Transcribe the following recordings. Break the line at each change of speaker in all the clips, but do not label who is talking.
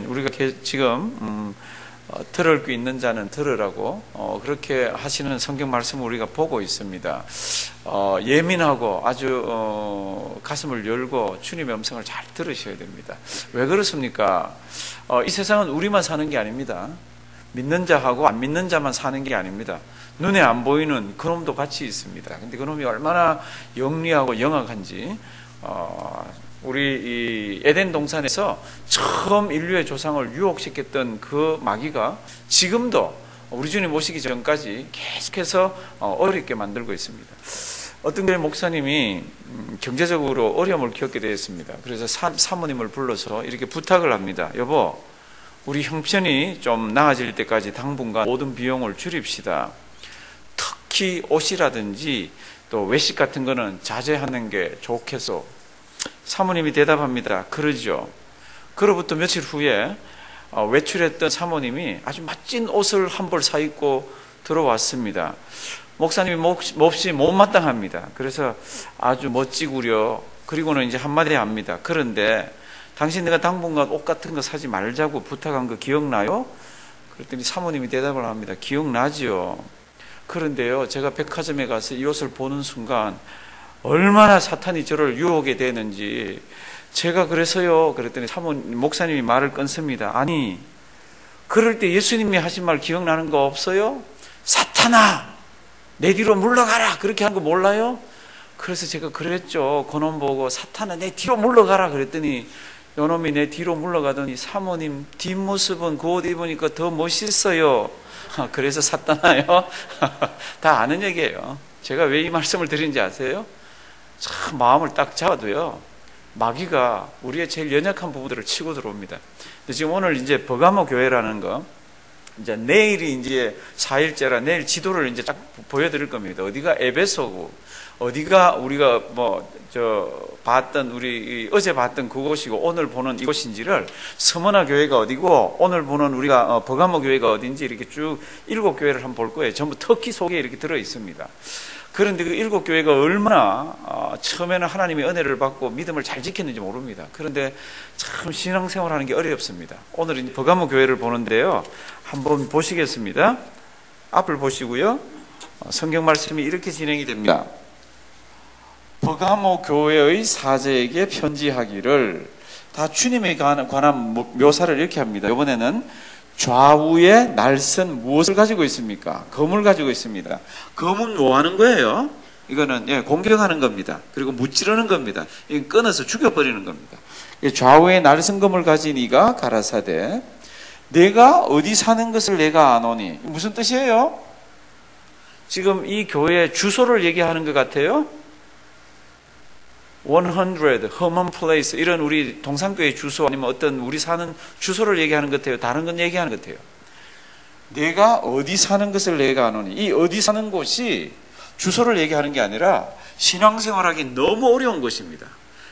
우리가 지금 들을 귀 있는 자는 들으라고 그렇게 하시는 성경 말씀을 우리가 보고 있습니다. 예민하고 아주 가슴을 열고 주님의 음성을 잘 들으셔야 됩니다. 왜 그렇습니까? 이 세상은 우리만 사는 게 아닙니다. 믿는 자하고 안 믿는 자만 사는 게 아닙니다. 눈에 안 보이는 그놈도 같이 있습니다. 근데 그놈이 얼마나 영리하고 영악한지 우리 이 에덴 동산에서 처음 인류의 조상을 유혹시켰던 그 마귀가 지금도 우리 주님 오시기 전까지 계속해서 어렵게 만들고 있습니다. 어떤 교회 목사님이 경제적으로 어려움을 겪게 되었습니다. 그래서 사모님을 불러서 이렇게 부탁을 합니다. 여보, 우리 형편이 좀 나아질 때까지 당분간 모든 비용을 줄입시다. 특히 옷이라든지 또 외식 같은 거는 자제하는 게 좋겠소. 사모님이 대답합니다. 그러죠. 그로부터 며칠 후에 외출했던 사모님이 아주 멋진 옷을 한 벌 사입고 들어왔습니다. 목사님이 몹시 못마땅합니다. 그래서 아주 멋지구려. 그리고는 이제 한마디 합니다. 그런데 당신 내가 당분간 옷 같은 거 사지 말자고 부탁한 거 기억나요? 그랬더니 사모님이 대답을 합니다. 기억나지요. 그런데요, 제가 백화점에 가서 이 옷을 보는 순간 얼마나 사탄이 저를 유혹에 되는지 제가 그래서요. 그랬더니 목사님이 말을 끊습니다. 아니, 그럴 때 예수님이 하신 말 기억나는 거 없어요? 사탄아, 내 뒤로 물러가라. 그렇게 한 거 몰라요? 그래서 제가 그랬죠. 그놈 보고 사탄아, 내 뒤로 물러가라. 그랬더니 요놈이 내 뒤로 물러가더니 사모님 뒷모습은 그 옷 입으니까 더 멋있어요. 그래서 샀다나요? 다 아는 얘기예요. 제가 왜 이 말씀을 드린지 아세요? 참 마음을 딱 잡아도요, 마귀가 우리의 제일 연약한 부분들을 치고 들어옵니다. 근데 지금 오늘 이제 버가모 교회라는 거, 이제 내일이 이제 4일째라 내일 지도를 이제 딱 보여드릴 겁니다. 어디가 에베소고, 어디가 우리가 봤던 어제 봤던 그곳이고 오늘 보는 이곳인지를, 서머나 교회가 어디고 오늘 보는 우리가 버가모 교회가 어딘지 이렇게 쭉 7교회를 한번 볼 거예요. 전부 터키 속에 이렇게 들어 있습니다. 그런데 그 7교회가 얼마나 처음에는 하나님의 은혜를 받고 믿음을 잘 지켰는지 모릅니다. 그런데 참 신앙생활하는 게 어렵습니다. 오늘은 버가모 교회를 보는데요, 한번 보시겠습니다. 앞을 보시고요. 성경 말씀이 이렇게 진행이 됩니다. 버가모 교회의 사제에게 편지하기를, 다 주님에 관한 묘사를 이렇게 합니다. 이번에는 좌우에 날선 무엇을 가지고 있습니까? 검을 가지고 있습니다. 검은 뭐 하는 거예요? 이거는 공격하는 겁니다. 그리고 무찌르는 겁니다. 이건 끊어서 죽여버리는 겁니다. 좌우에 날선 검을 가진 이가 가라사대, 내가 어디 사는 것을 내가 아노니. 무슨 뜻이에요? 지금 이 교회의 주소를 얘기하는 것 같아요. 100, 허먼 플레이스, 이런 우리 동산교회 주소 아니면 어떤 우리 사는 주소를 얘기하는 것 같아요. 다른 건 얘기하는 것 같아요. 내가 어디 사는 것을 내가 아노니. 이 어디 사는 곳이 주소를 얘기하는 게 아니라 신앙생활하기 너무 어려운 것입니다.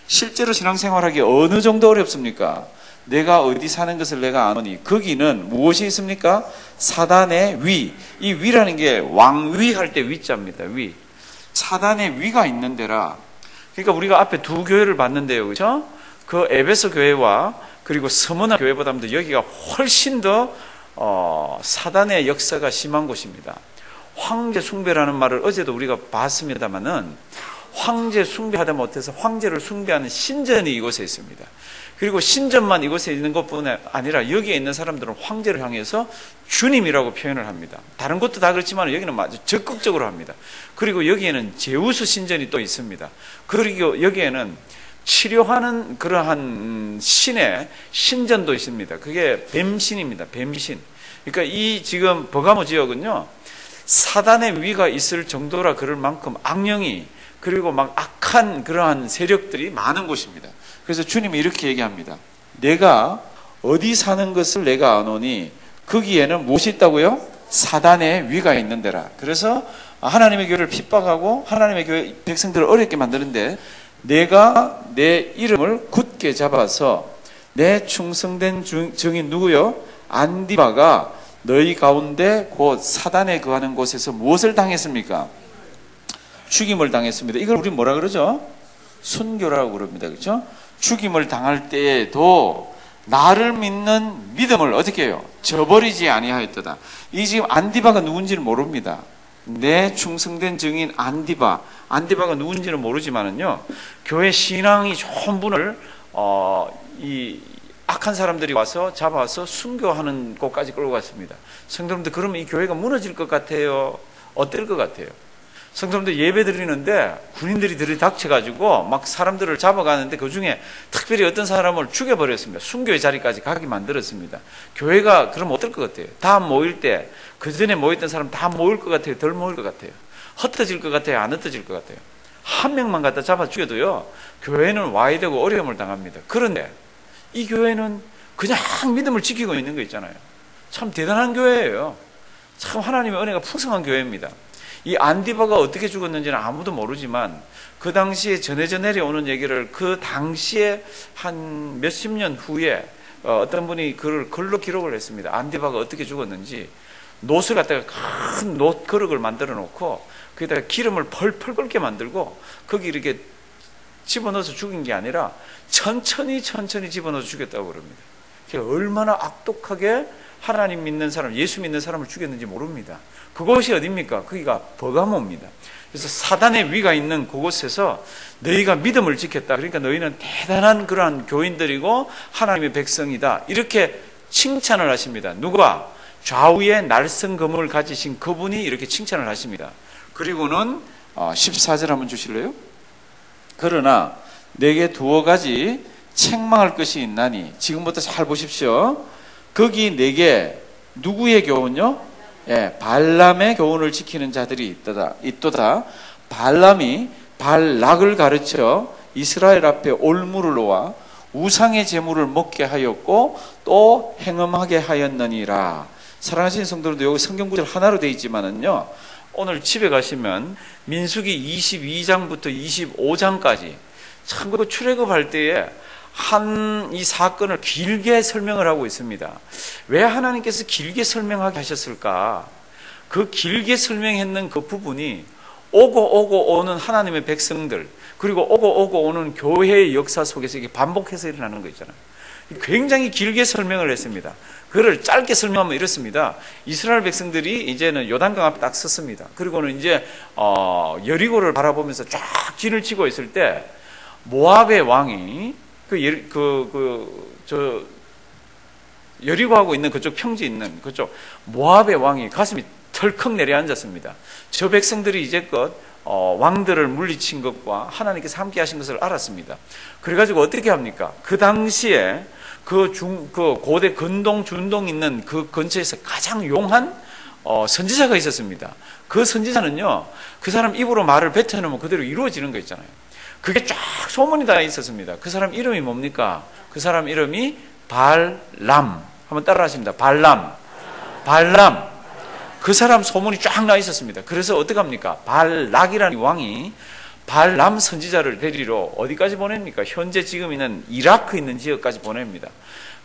실제로 신앙생활하기 어느 정도 어렵습니까? 내가 어디 사는 것을 내가 아노니. 거기는 무엇이 있습니까? 사단의 위. 이 위라는 게 왕위할 때 위자입니다. 위. 사단의 위가 있는 데라. 그러니까 우리가 앞에 두 교회를 봤는데요, 그렇죠? 그 에베소 교회와 그리고 스무나 교회보다도 여기가 훨씬 더 사단의 역사가 심한 곳입니다. 황제 숭배라는 말을 어제도 우리가 봤습니다만은, 황제 숭배하다 못해서 황제를 숭배하는 신전이 이곳에 있습니다. 그리고 신전만 이곳에 있는 것뿐만 아니라 여기에 있는 사람들은 황제를 향해서 주님이라고 표현을 합니다. 다른 것도 다 그렇지만 여기는 아주 적극적으로 합니다. 그리고 여기에는 제우스 신전이 또 있습니다. 그리고 여기에는 치료하는 그러한 신의 신전도 있습니다. 그게 뱀신입니다. 뱀신. 그러니까 이 지금 버가모 지역은요, 사단의 위가 있을 정도라 그럴 만큼 악령이, 그리고 막 악한 그러한 세력들이 많은 곳입니다. 그래서 주님이 이렇게 얘기합니다. 내가 어디 사는 것을 내가 아노니, 거기에는 무엇이 있다고요? 사단의 위가 있는 데라. 그래서 하나님의 교회를 핍박하고 하나님의 교회 백성들을 어렵게 만드는데, 내가 내 이름을 굳게 잡아서 내 충성된 증인 누구요? 안디바가 너희 가운데 곧 사단에 거하는 곳에서 무엇을 당했습니까? 죽임을 당했습니다. 이걸 우리 뭐라 그러죠? 순교라고 그럽니다. 그렇죠? 죽임을 당할 때에도 나를 믿는 믿음을 어떻게 해요? 저버리지 아니하였도다. 이 지금 안디바가 누군지는 모릅니다. 내 충성된 증인 안디바가 누군지는 모르지만은요, 교회 신앙이 좋은 분을 이 악한 사람들이 와서 잡아서 순교하는 곳까지 끌고 갔습니다. 성도님들, 그러면 이 교회가 무너질 것 같아요? 어떨 것 같아요? 성도님들 예배 드리는데 군인들이 들이닥쳐가지고 막 사람들을 잡아가는데 그 중에 특별히 어떤 사람을 죽여버렸습니다. 순교의 자리까지 가게 만들었습니다. 교회가 그럼 어떨 것 같아요? 다 모일 때, 그 전에 모였던 사람 다 모일 것 같아요? 덜 모일 것 같아요? 흩어질 것 같아요? 안 흩어질 것 같아요? 한 명만 갖다 잡아 죽여도요, 교회는 와야 되고 어려움을 당합니다. 그런데 이 교회는 그냥 믿음을 지키고 있는 거 있잖아요. 참 대단한 교회예요. 참 하나님의 은혜가 풍성한 교회입니다. 이 안디바가 어떻게 죽었는지는 아무도 모르지만 그 당시에 전해져 내려오는 얘기를 그 당시에 한 몇십 년 후에 어떤 분이 그걸 글로 기록을 했습니다. 안디바가 어떻게 죽었는지. 놋을 갖다가 큰 놋 그릇을 만들어 놓고 거기다가 기름을 펄펄 끓게 만들고 거기 이렇게 집어넣어서 죽인 게 아니라 천천히 집어넣어서 죽였다고 그럽니다. 얼마나 악독하게 하나님 믿는 사람, 예수 믿는 사람을 죽였는지 모릅니다. 그곳이 어디입니까? 거기가 버가모입니다. 그래서 사단의 위가 있는 그곳에서 너희가 믿음을 지켰다. 그러니까 너희는 대단한 그러한 교인들이고 하나님의 백성이다. 이렇게 칭찬을 하십니다. 누가? 좌우에 날성검을 가지신 그분이 이렇게 칭찬을 하십니다. 그리고는 14절 한번 주실래요? 그러나 내게 두어 가지 책망할 것이 있나니, 지금부터 잘 보십시오. 거기 내게 누구의 교훈요? 발람의 교훈을 지키는 자들이 있도다. 발람이 발락을 가르쳐 이스라엘 앞에 올무를 놓아 우상의 제물을 먹게 하였고 또 행음하게 하였느니라. 사랑하시는 성도들도 여기 성경 구절 하나로 되어 있지만은요, 오늘 집에 가시면 민수기 22장부터 25장까지 참 그 출애굽할 때에 이 사건을 길게 설명을 하고 있습니다. 왜 하나님께서 길게 설명하게 하셨을까? 그 길게 설명했는 그 부분이 오고 오는 하나님의 백성들, 그리고 오고 오는 교회의 역사 속에서 이게 반복해서 일어나는 거 있잖아요. 굉장히 길게 설명을 했습니다. 그를 짧게 설명하면 이렇습니다. 이스라엘 백성들이 이제는 요단강 앞에 딱 섰습니다. 그리고는 이제 여리고를 바라보면서 쫙 진을 치고 있을 때 모압의 왕이 여리고하고 있는 그쪽 평지 있는 그쪽 모압의 왕이 가슴이 털컥 내려앉았습니다. 저 백성들이 이제껏 왕들을 물리친 것과 하나님께서 함께 하신 것을 알았습니다. 그래가지고 어떻게 합니까? 그 당시에 그 고대 근동, 준동 있는 그 근처에서 가장 용한 선지자가 있었습니다. 그 선지자는요, 그 사람 입으로 말을 뱉어놓으면 그대로 이루어지는 거 있잖아요. 그게 쫙 소문이 다 있었습니다. 그 사람 이름이 뭡니까? 그 사람 이름이 발람. 한번 따라 하십니다. 발람. 그 사람 소문이 쫙 나 있었습니다. 그래서 어떡합니까? 발락이라는 왕이 발람 선지자를 데리러 어디까지 보냅니까? 현재 지금 있는 이라크 있는 지역까지 보냅니다.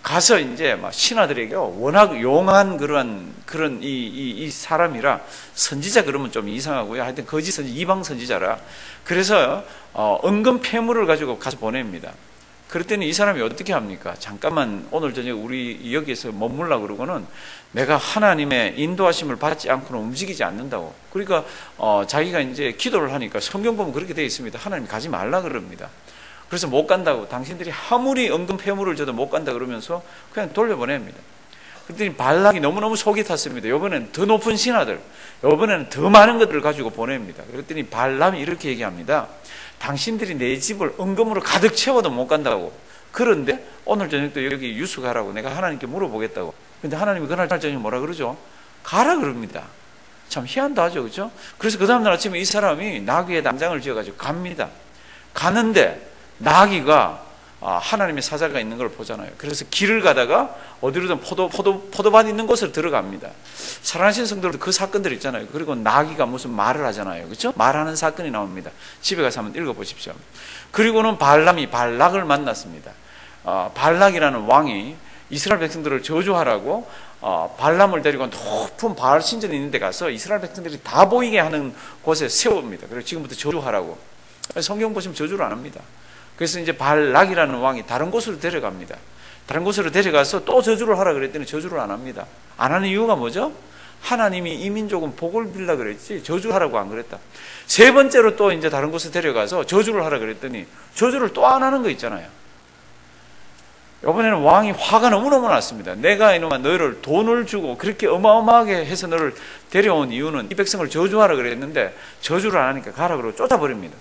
가서 이제 막 신하들에게 워낙 용한 그런 이 사람이라 선지자 그러면 좀 이상하고요. 하여튼 거짓 선지, 이방 선지자라. 그래서 은근 폐물을 가지고 가서 보냅니다. 그랬더니 이 사람이 어떻게 합니까? 잠깐만 오늘 저녁 우리 여기에서 머물라 그러고는 내가 하나님의 인도하심을 받지 않고는 움직이지 않는다고. 그러니까 자기가 이제 기도를 하니까 성경 보면 그렇게 되어 있습니다. 하나님 가지 말라 그럽니다. 그래서 못 간다고, 당신들이 아무리 은근 폐물을 줘도 못 간다 그러면서 그냥 돌려보냅니다. 그랬더니 발락이 너무너무 속이 탔습니다. 이번에는 더 높은 신하들, 이번에는 더 많은 것들을 가지고 보냅니다. 그랬더니 발람이 이렇게 얘기합니다. 당신들이 내 집을 은금으로 가득 채워도 못 간다고. 그런데 오늘 저녁도 여기 유수 가라고 내가 하나님께 물어보겠다고. 근데 하나님이 그날 저녁 뭐라 그러죠? 가라 그럽니다. 참 희한다 하죠, 그렇죠? 그래서 그 다음날 아침에 이 사람이 나귀에 남장을 지어가지고 갑니다. 가는데 나귀가 하나님의 사자가 있는 걸 보잖아요. 그래서 길을 가다가 어디로든 포도밭 있는 곳으로 들어갑니다. 사랑하시는 성도들도 그 사건들 있잖아요. 그리고 나귀가 무슨 말을 하잖아요. 그렇죠? 말하는 사건이 나옵니다. 집에 가서 한번 읽어보십시오. 그리고는 발람이 발락을 만났습니다. 발락이라는 왕이 이스라엘 백성들을 저주하라고 발람을 데리고 높은 바알 신전이 있는 데 가서 이스라엘 백성들이 다 보이게 하는 곳에 세웁니다. 그리고 지금부터 저주하라고. 성경 보시면 저주를 안 합니다. 그래서 이제 발락이라는 왕이 다른 곳으로 데려갑니다. 다른 곳으로 데려가서 또 저주를 하라 그랬더니 저주를 안 합니다. 안 하는 이유가 뭐죠? 하나님이 이 민족은 복을 빌라 그랬지 저주하라고 안 그랬다. 세 번째로 또 이제 다른 곳에 데려가서 저주를 하라 그랬더니 저주를 또 안 하는 거 있잖아요. 이번에는 왕이 화가 너무너무 났습니다. 내가 이놈아 너희를 돈을 주고 그렇게 어마어마하게 해서 너를 데려온 이유는 이 백성을 저주하라 그랬는데 저주를 안 하니까 가라 그러고 쫓아버립니다.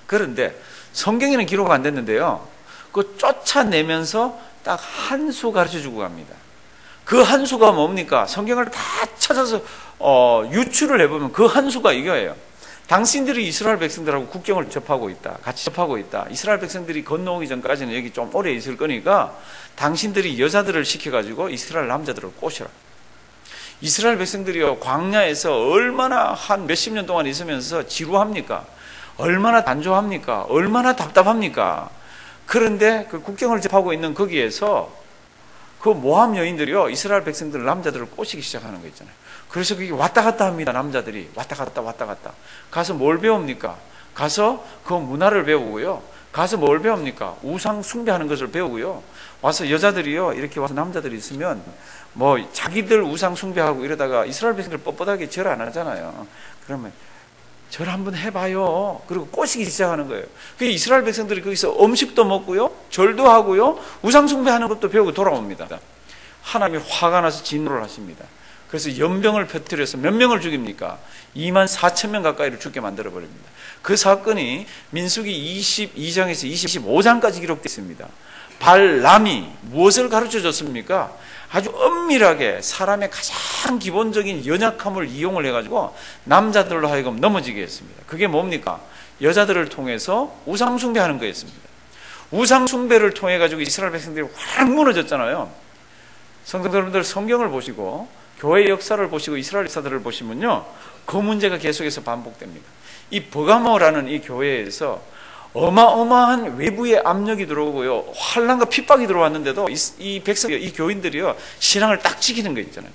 그런데 성경에는 기록 안 됐는데요, 그 쫓아내면서 딱 한 수 가르쳐 주고 갑니다. 그 한 수가 뭡니까? 성경을 다 찾아서 유추를 해보면 그 한 수가 이거예요. 당신들이 이스라엘 백성들하고 국경을 접하고 있다. 같이 접하고 있다. 이스라엘 백성들이 건너오기 전까지는 여기 좀 오래 있을 거니까 당신들이 여자들을 시켜가지고 이스라엘 남자들을 꼬시라. 이스라엘 백성들이요, 광야에서 얼마나 한 몇십 년 동안 있으면서 지루합니까? 얼마나 단조합니까? 얼마나 답답합니까? 그런데 그 국경을 접하고 있는 거기에서 그 모함 여인들이요, 이스라엘 백성들 남자들을 꼬시기 시작하는 거 있잖아요. 그래서 그게 왔다 갔다 합니다. 남자들이 왔다 갔다 가서 뭘 배웁니까? 가서 그 문화를 배우고요, 가서 뭘 배웁니까? 우상 숭배하는 것을 배우고요, 와서 여자들이요 이렇게 와서 남자들이 있으면 뭐 자기들 우상 숭배하고 이러다가 이스라엘 백성들 뻣뻣하게 절 안 하잖아요. 그러면 절 한번 해봐요. 그리고 꼬시기 시작하는 거예요. 그 이스라엘 백성들이 거기서 음식도 먹고요, 절도 하고요, 우상 숭배하는 것도 배우고 돌아옵니다. 하나님이 화가 나서 진노를 하십니다. 그래서 연병을 퍼뜨려서 몇 명을 죽입니까? 24,000명 가까이를 죽게 만들어 버립니다. 그 사건이 민수기 22장에서 25장까지 기록되어 있습니다. 발람이 무엇을 가르쳐 줬습니까? 아주 엄밀하게 사람의 가장 기본적인 연약함을 이용을 해가지고 남자들로 하여금 넘어지게 했습니다. 그게 뭡니까? 여자들을 통해서 우상숭배하는 거였습니다. 우상숭배를 통해 가지고 이스라엘 백성들이 확 무너졌잖아요. 성도 여러분들, 성경을 보시고 교회 역사를 보시고 이스라엘 역사들을 보시면요, 그 문제가 계속해서 반복됩니다. 이 버가모라는 이 교회에서 어마어마한 외부의 압력이 들어오고요, 환난과 핍박이 들어왔는데도 이 백성, 이 교인들이요 신앙을 딱 지키는 거 있잖아요.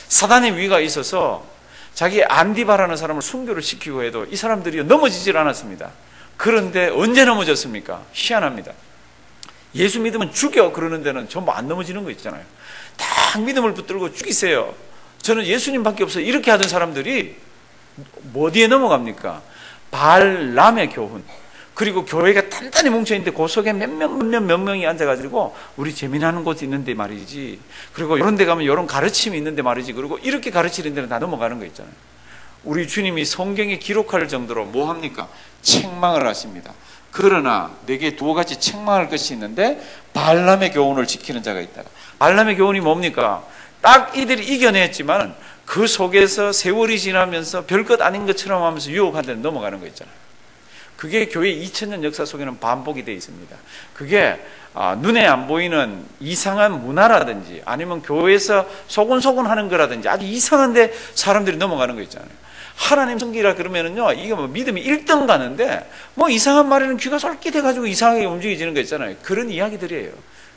사단의 위가 있어서 자기 안디바라는 사람을 순교를 시키고 해도 이 사람들이 넘어지질 않았습니다. 그런데 언제 넘어졌습니까? 희한합니다. 예수 믿으면 죽여 그러는 데는 전부 안 넘어지는 거 있잖아요. 딱 믿음을 붙들고 죽이세요, 저는 예수님밖에 없어요, 이렇게 하던 사람들이 어디에 넘어갑니까? 발람의 교훈, 그리고 교회가 단단히 뭉쳐있는데 그 속에 몇 명이 앉아가지고 우리 재미나는 곳이 있는데 말이지, 그리고 이런 데 가면 이런 가르침이 있는데 말이지, 그리고 이렇게 가르치는 데는 다 넘어가는 거 있잖아요. 우리 주님이 성경에 기록할 정도로 뭐 합니까? 책망을 하십니다. 그러나 내게 두 가지 책망할 것이 있는데 발람의 교훈을 지키는 자가 있다. 발람의 교훈이 뭡니까? 딱 이들이 이겨냈지만 그 속에서 세월이 지나면서 별것 아닌 것처럼 하면서 유혹한 데는 넘어가는 거 있잖아요. 그게 교회 2000년 역사 속에는 반복이 되어 있습니다. 그게 눈에 안 보이는 이상한 문화라든지 아니면 교회에서 소곤소곤 하는 거라든지 아주 이상한데 사람들이 넘어가는 거 있잖아요. 하나님 성기라 그러면은요, 이게 뭐 믿음이 1등 가는데 뭐 이상한 말에는 귀가 솔깃해가지고 이상하게 움직여지는 거 있잖아요. 그런 이야기들이에요.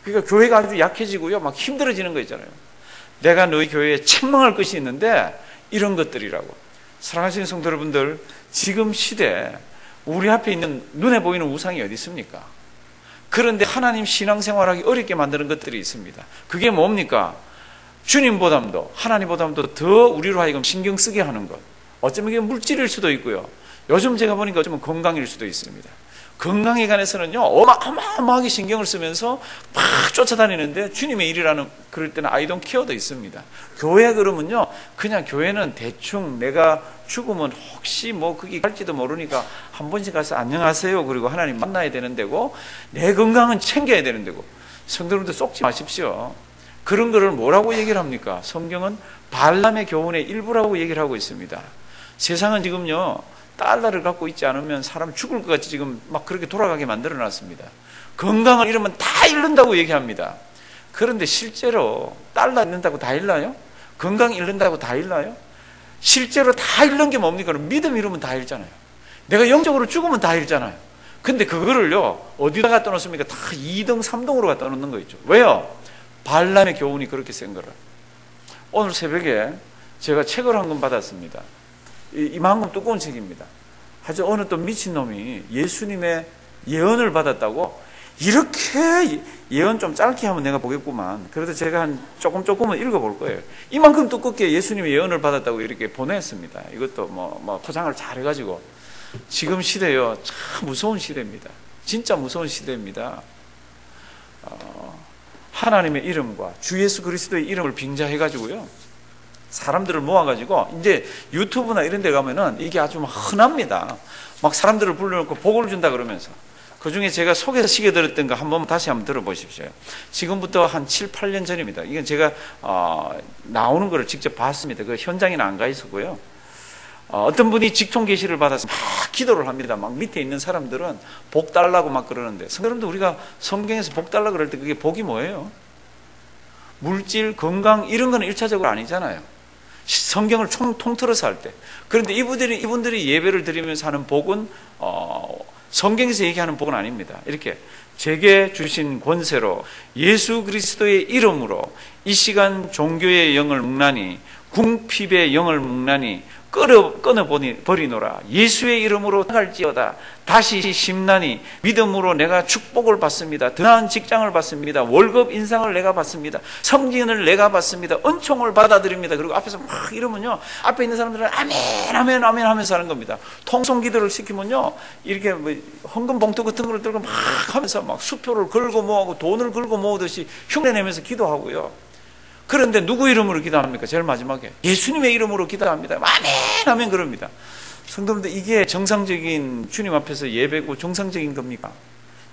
그러니까 교회가 아주 약해지고요, 막 힘들어지는 거 있잖아요. 내가 너희 교회에 책망할 것이 있는데 이런 것들이라고. 사랑하시는 성도 여러분들, 지금 시대에 우리 앞에 있는 눈에 보이는 우상이 어디 있습니까? 그런데 하나님 신앙생활하기 어렵게 만드는 것들이 있습니다. 그게 뭡니까? 주님보담도 하나님보담도 더 우리로 하여금 신경 쓰게 하는 것. 어쩌면 이게 물질일 수도 있고요, 요즘 제가 보니까 어쩌면 건강일 수도 있습니다. 건강에 관해서는요 어마어마하게 신경을 쓰면서 막 쫓아다니는데 주님의 일이라는 그럴 때는 I don't care도 있습니다. 교회 그러면요, 그냥 교회는 대충 내가 죽으면 혹시 뭐 거기 갈지도 모르니까 한 번씩 가서 안녕하세요 그리고 하나님 만나야 되는 데고, 내 건강은 챙겨야 되는 데고. 성도님들 속지 마십시오. 그런 거를 뭐라고 얘기를 합니까? 성경은 발람의 교훈의 일부라고 얘기를 하고 있습니다. 세상은 지금요 달러를 갖고 있지 않으면 사람 죽을 것 같이 지금 막 그렇게 돌아가게 만들어 놨습니다. 건강을 잃으면 다 잃는다고 얘기합니다. 그런데 실제로 달러 잃는다고 다 잃나요? 건강 잃는다고 다 잃나요? 실제로 다 잃는 게 뭡니까? 믿음 잃으면 다 잃잖아요. 내가 영적으로 죽으면 다 잃잖아요. 근데 그거를요 어디다 갖다 놓습니까? 다 2등 3등으로 갖다 놓는 거 있죠. 왜요? 발람의 교훈이 그렇게 센 거라. 오늘 새벽에 제가 책을 한 권 받았습니다. 이만큼 두꺼운 책입니다. 아주 어느 또 미친놈이 예수님의 예언을 받았다고 이렇게 예언 좀 짧게 하면 내가 보겠구만. 그래도 제가 한 조금은 읽어볼 거예요. 이만큼 두껍게 예수님의 예언을 받았다고 이렇게 보냈습니다. 이것도 뭐 포장을 잘 해가지고. 지금 시대요, 참 무서운 시대입니다. 진짜 무서운 시대입니다. 하나님의 이름과 주 예수 그리스도의 이름을 빙자해가지고요, 사람들을 모아가지고, 이제 유튜브나 이런 데 가면은 이게 아주 흔합니다. 막 사람들을 불러놓고 복을 준다 그러면서. 그 중에 제가 소개시켜 드렸던 거 다시 한번 들어보십시오. 지금부터 한 7, 8년 전입니다. 이건 제가 나오는 거를 직접 봤습니다. 그 현장에는 안 가 있었고요. 어떤 분이 직통 계시를 받아서 막 기도를 합니다. 막 밑에 있는 사람들은 복 달라고 막 그러는데, 여러분들 우리가 성경에서 복 달라고 그럴 때 그게 복이 뭐예요? 물질, 건강 이런 거는 1차적으로 아니잖아요. 성경을 통틀어서 할 때. 그런데 이분들이 예배를 드리면서 하는 복은 성경에서 얘기하는 복은 아닙니다. 이렇게 제게 주신 권세로 예수 그리스도의 이름으로 이 시간 종교의 영을 묵나니, 궁핍의 영을 묵나니 끊어버리노라. 예수의 이름으로 나갈지어다. 다시 심나니 믿음으로 내가 축복을 받습니다. 더 나은 직장을 받습니다. 월급 인상을 내가 받습니다. 성진을 내가 받습니다. 은총을 받아들입니다. 그리고 앞에서 막 이러면요, 앞에 있는 사람들은 아멘 아멘 아멘 하면서 하는 겁니다. 통성 기도를 시키면요, 이렇게 헌금 봉투 같은 걸 들고 막 하면서 막 수표를 걸고 모으고 돈을 걸고 모으듯이 흉내내면서 기도하고요. 그런데 누구 이름으로 기도합니까? 제일 마지막에 예수님의 이름으로 기도합니다. 아멘 하면 그럽니다. 성도님들, 이게 정상적인 주님 앞에서 예배고 정상적인 겁니까?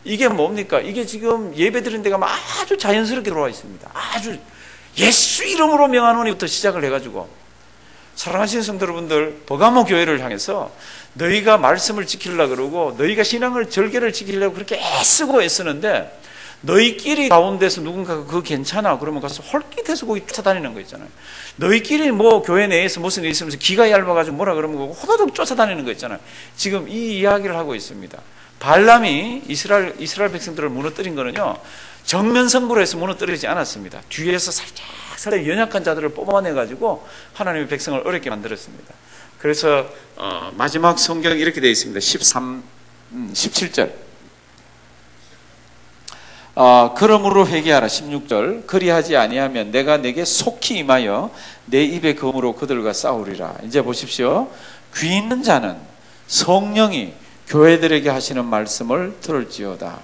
이게 뭡니까? 이게 지금 예배 드리는 데가 아주 자연스럽게 들어와 있습니다. 아주 예수 이름으로 명하노니부터 시작을 해가지고, 사랑하시는 성도 여러분들, 버가모 교회를 향해서 너희가 말씀을 지키려고 그러고 너희가 신앙을 절개를 지키려고 그렇게 애쓰고 애쓰는데, 너희끼리 가운데서 누군가가 그거 괜찮아 그러면 가서 헐깃해서 거기 쫓아다니는 거 있잖아요. 너희끼리 뭐 교회 내에서 무슨 일 있으면서 기가 얇아가지고 뭐라 그러면 호도독 쫓아다니는 거 있잖아요. 지금 이 이야기를 하고 있습니다. 발람이 이스라엘 백성들을 무너뜨린 거는요, 정면 승부로 해서 무너뜨리지 않았습니다. 뒤에서 살짝 연약한 자들을 뽑아내가지고 하나님의 백성을 어렵게 만들었습니다. 그래서 마지막 성경이 이렇게 되어 있습니다. 17절. 그러므로 회개하라. 16절. 그리하지 아니하면 내가 내게 속히 임하여 내 입의 검으로 그들과 싸우리라. 이제 보십시오. 귀 있는 자는 성령이 교회들에게 하시는 말씀을 들을지어다.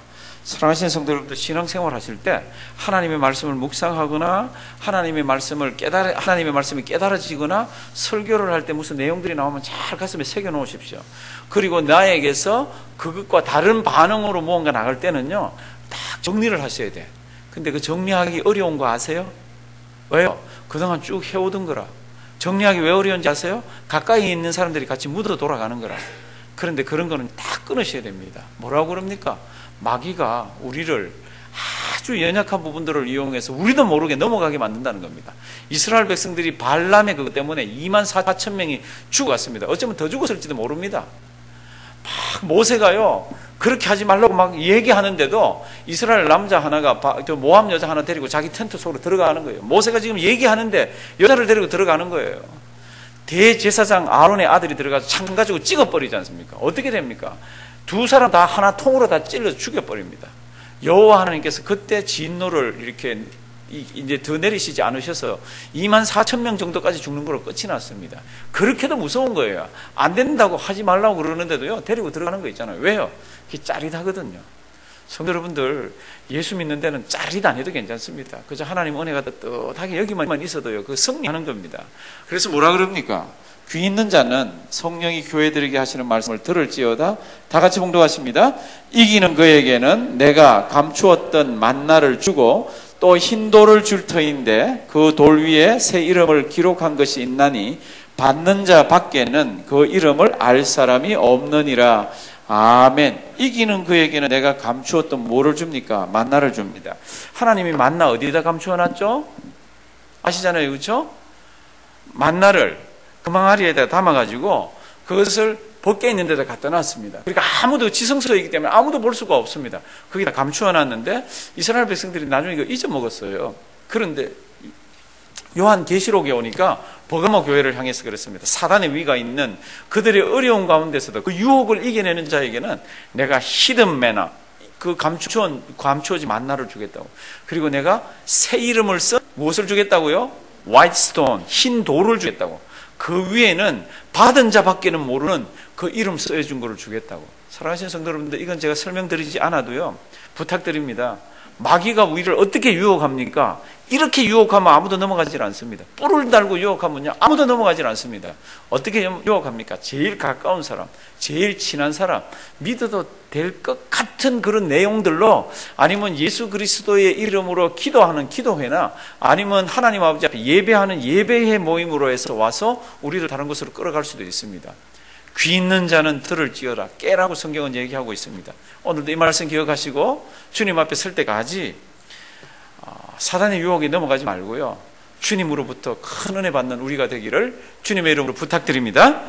사랑하시는 성도 여러분들, 신앙생활 하실 때 하나님의 말씀을 묵상하거나 하나님의 말씀이 깨달아지거나 설교를 할 때 무슨 내용들이 나오면 잘 가슴에 새겨 놓으십시오. 그리고 나에게서 그것과 다른 반응으로 무언가 나갈 때는요, 딱 정리를 하셔야 돼. 근데 그 정리하기 어려운 거 아세요? 왜요? 그동안 쭉 해오던 거라. 정리하기 왜 어려운지 아세요? 가까이 있는 사람들이 같이 묻어 돌아가는 거라. 그런데 그런 거는 다 끊으셔야 됩니다. 뭐라고 그럽니까? 마귀가 우리를 아주 연약한 부분들을 이용해서 우리도 모르게 넘어가게 만든다는 겁니다. 이스라엘 백성들이 발람의 그것 때문에 24,000명이 죽어갔습니다. 어쩌면 더 죽었을지도 모릅니다. 막 모세가요, 그렇게 하지 말라고 막 얘기하는데도 이스라엘 남자 하나가 모함 여자 하나 데리고 자기 텐트 속으로 들어가는 거예요. 모세가 지금 얘기하는데 여자를 데리고 들어가는 거예요. 대제사장 아론의 아들이 들어가서 창 가지고 찍어버리지 않습니까? 어떻게 됩니까? 두 사람 다 하나 통으로 다 찔러 죽여버립니다. 여호와 하나님께서 그때 진노를 이렇게 이제 더 내리시지 않으셔서 24,000명 정도까지 죽는 걸로 끝이 났습니다. 그렇게도 무서운 거예요. 안 된다고 하지 말라고 그러는데도요, 데리고 들어가는 거 있잖아요. 왜요? 그게 짜릿하거든요. 성도 여러분들, 예수 믿는 데는 짜릿 안 해도 괜찮습니다. 그저 하나님 은혜가 떳떳하게 여기만 있어도요, 그 승리하는 겁니다. 그래서 뭐라 그럽니까? 귀 있는 자는 성령이 교회들에게 하시는 말씀을 들을지어다. 다 같이 봉독하십니다. 이기는 그에게는 내가 감추었던 만나를 주고 또 흰 돌을 줄 터인데 그 돌 위에 새 이름을 기록한 것이 있나니 받는 자 밖에는 그 이름을 알 사람이 없느니라. 아멘. 이기는 그에게는 내가 감추었던 뭐를 줍니까? 만나를 줍니다. 하나님이 만나 어디다 감추어놨죠? 아시잖아요, 그렇죠? 만나를 금항아리에다 담아가지고 그것을 벗겨 있는 데다 갖다 놨습니다. 그러니까 아무도 지성소이기 때문에 아무도 볼 수가 없습니다. 거기다 감추어놨는데 이스라엘 백성들이 나중에 이거 잊어먹었어요. 그런데 요한 계시록에 오니까 버가모 교회를 향해서 그랬습니다. 사단의 위가 있는 그들의 어려운 가운데서도 그 유혹을 이겨내는 자에게는 내가 히든 매나, 그 감추어진 만나를 주겠다고. 그리고 내가 새 이름을 쓴 무엇을 주겠다고요? 화이트 스톤, 흰 돌을 주겠다고. 그 위에는 받은 자밖에는 모르는 그 이름 써준 거를 주겠다고. 사랑하시는 성도 여러분들, 이건 제가 설명드리지 않아도요, 부탁드립니다. 마귀가 우리를 어떻게 유혹합니까? 이렇게 유혹하면 아무도 넘어가질 않습니다. 뿔을 달고 유혹하면요, 아무도 넘어가질 않습니다. 어떻게 유혹합니까? 제일 가까운 사람, 제일 친한 사람, 믿어도 될 것 같은 그런 내용들로, 아니면 예수 그리스도의 이름으로 기도하는 기도회나, 아니면 하나님 아버지 앞에 예배하는 예배회 모임으로 해서 와서 우리를 다른 곳으로 끌어갈 수도 있습니다. 귀 있는 자는 들을지어다 깨라고 성경은 얘기하고 있습니다. 오늘도 이 말씀 기억하시고 주님 앞에 설 때까지 사단의 유혹에 넘어가지 말고요, 주님으로부터 큰 은혜 받는 우리가 되기를 주님의 이름으로 부탁드립니다.